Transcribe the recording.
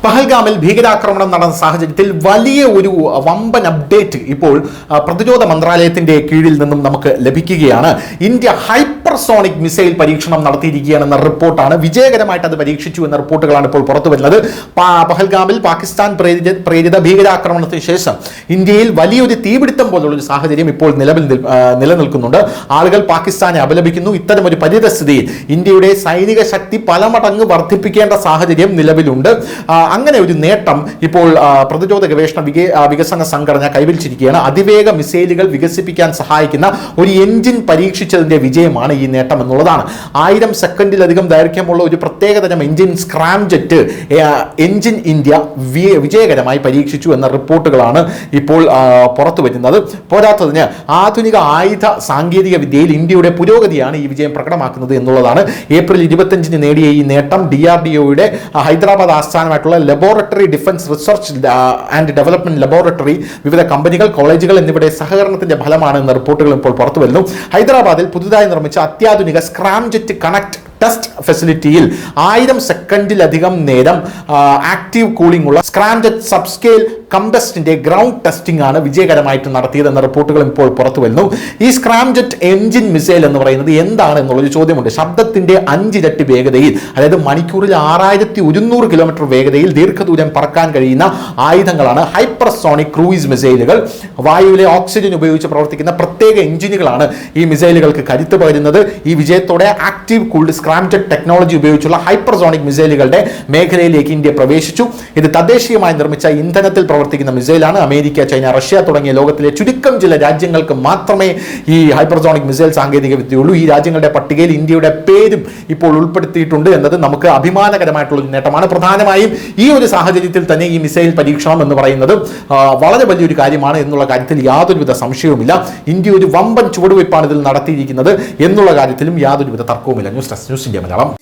പഹൽഗാമിൽ ഭീകരാക്രമണം നടന്ന സാഹചര്യത്തിൽ വലിയ ഒരു വമ്പൻ അപ്ഡേറ്റ് ഇപ്പോൾ പ്രതിരോധ മന്ത്രാലയത്തിന്റെ കീഴിൽ നിന്നും നമുക്ക് ലഭിക്കുകയാണ്. ഇന്ത്യ ഹൈപ്പർസോണിക് മിസൈൽ പരീക്ഷണം നടത്തിയിരിക്കുകയാണെന്ന റിപ്പോർട്ടാണ്. വിജയകരമായിട്ട് അത് പരീക്ഷിച്ചു എന്ന റിപ്പോർട്ടുകളാണ് ഇപ്പോൾ പുറത്തു വരുന്നത്. പഹൽഗാമിൽ പാകിസ്ഥാൻ പ്രേരിത ഭീകരാക്രമണത്തിന് ശേഷം ഇന്ത്യയിൽ വലിയൊരു തീപിടുത്തം പോലുള്ള ഒരു സാഹചര്യം ഇപ്പോൾ നിലനിൽക്കുന്നുണ്ട്. ആളുകൾ പാകിസ്ഥാനെ അപലപിക്കുന്നു. ഇത്തരം ഒരു പരിതസ്ഥിതിയിൽ ഇന്ത്യയുടെ സൈനിക ശക്തി പല മടങ്ങ് വർദ്ധിപ്പിക്കേണ്ട സാഹചര്യം നിലവിലുണ്ട്. അങ്ങനെ ഒരു നേട്ടം ഇപ്പോൾ പ്രതിരോധ ഗവേഷണ വികസന സംഘടന കൈവരിച്ചിരിക്കുകയാണ്. അതിവേഗ മിസൈലുകൾ വികസിപ്പിക്കാൻ സഹായിക്കുന്ന ഒരു എഞ്ചിൻ പരീക്ഷിച്ചതിന്റെ വിജയമാണ് ഈ നേട്ടം എന്നുള്ളതാണ്. 1000 സെക്കൻഡിലധികം ദൈർഘ്യമുള്ള ഒരു പ്രത്യേകതരം എഞ്ചിൻ സ്ക്രാംജെറ്റ് എഞ്ചിൻ ഇന്ത്യ വിജയകരമായി പരീക്ഷിച്ചു എന്ന റിപ്പോർട്ടുകളാണ് ഇപ്പോൾ പുറത്തു വരുന്നത്. പോരാത്തതിന് ആധുനിക ആയുധ സാങ്കേതിക വിദ്യയിൽ ഇന്ത്യയുടെ പുരോഗതിയാണ് ഈ വിജയം പ്രകടമാക്കുന്നത് എന്നുള്ളതാണ്. ഏപ്രിൽ 25 നേടിയ ഈ നേട്ടം DRDOയുടെ ഹൈദരാബാദ് ആസ്ഥാനമായിട്ടുള്ള laboratory defence research and development laboratory, വിവിധ കമ്പനികൾ, കോളേജുകൾ എന്നിവയുടെ സഹകരണത്തിന്റെ ഫലമാണ് എന്ന റിപ്പോർട്ടുകൾ ഇപ്പോൾ പുറത്തു വരുന്നു. ഹൈദരാബാദിൽ പുതുതായി നിർമ്മിച്ച അത്യാധുനിക സ്ക്രാംജെറ്റ് കണക്ട് ടെസ്റ്റ് ഫെസിലിറ്റിയിൽ 1000 സെക്കൻഡിലധികം നേരം ആക്റ്റീവ് കൂളിംഗ് ഉള്ള സ്ക്രാംജെറ്റ് സബ്സ്കെയിൽ കമ്പസ്റ്റിന്റെ ഗ്രൗണ്ട് ടെസ്റ്റിംഗ് ആണ് വിജയകരമായിട്ട് നടത്തിയതെന്ന റിപ്പോർട്ടുകൾ ഇപ്പോൾ പുറത്തു വരുന്നു. ഈ സ്ക്രാംജെറ്റ് എഞ്ചിൻ മിസൈൽ എന്ന് പറയുന്നത് എന്താണ് എന്നുള്ളൊരു ചോദ്യമുണ്ട്. ശബ്ദത്തിന്റെ 5 ഇരട്ടി വേഗതയിൽ, അതായത് മണിക്കൂറിൽ 6100 കിലോമീറ്റർ വേഗതയിൽ ദീർഘദൂരം പറക്കാൻ കഴിയുന്ന ആയുധങ്ങളാണ് ഹൈപ്പർസോണിക് ക്രൂയിസ് മിസൈലുകൾ. വായുവിലെ ഓക്സിജൻ ഉപയോഗിച്ച് പ്രവർത്തിക്കുന്ന പ്രത്യേക എഞ്ചിനുകളാണ് ഈ മിസൈലുകൾക്ക് കരുത്ത് പകരുന്നത്. ഈ വിജയത്തോടെ ആക്റ്റീവ് കൂൾഡ് സ്ക്രാംജെറ്റ് ടെക്നോളജി ഉപയോഗിച്ചുള്ള ഹൈപ്പർസോണിക് മിസൈലുകളുടെ മേഖലയിലേക്ക് ഇന്ത്യ പ്രവേശിച്ചു. ഇത് തദ്ദേശീയമായി നിർമ്മിച്ച ഇന്ധനത്തിൽ പ്രവർത്തിക്കുന്ന മിസൈലാണ്. അമേരിക്ക, ചൈന, റഷ്യ തുടങ്ങിയ ലോകത്തിലെ ചുരുക്കം ചില രാജ്യങ്ങൾക്ക് മാത്രമേ ഈ ഹൈപ്പർസോണിക് മിസൈൽ സാങ്കേതിക വിദ്യയുള്ളൂ. ഈ രാജ്യങ്ങളുടെ പട്ടികയിൽ ഇന്ത്യയുടെ പേരും ഇപ്പോൾ ഉൾപ്പെടുത്തിയിട്ടുണ്ട് എന്നത് നമുക്ക് അഭിമാനകരമായിട്ടുള്ള ഒരു നേട്ടമാണ്. പ്രധാനമായും ഈ ഒരു സാഹചര്യത്തിൽ തന്നെ ഈ മിസൈൽ പരീക്ഷണം എന്ന് പറയുന്നത് വളരെ വലിയൊരു കാര്യമാണ് എന്നുള്ള കാര്യത്തിൽ യാതൊരുവിധ സംശയവുമില്ല. ഇന്ത്യ ഒരു വമ്പൻ ചുവടുവയ്പ്പാണ് ഇതിൽ നടത്തിയിരിക്കുന്നത് എന്നുള്ള കാര്യത്തിലും യാതൊരുവിധ തർക്കവുമില്ല. News India Malayalam.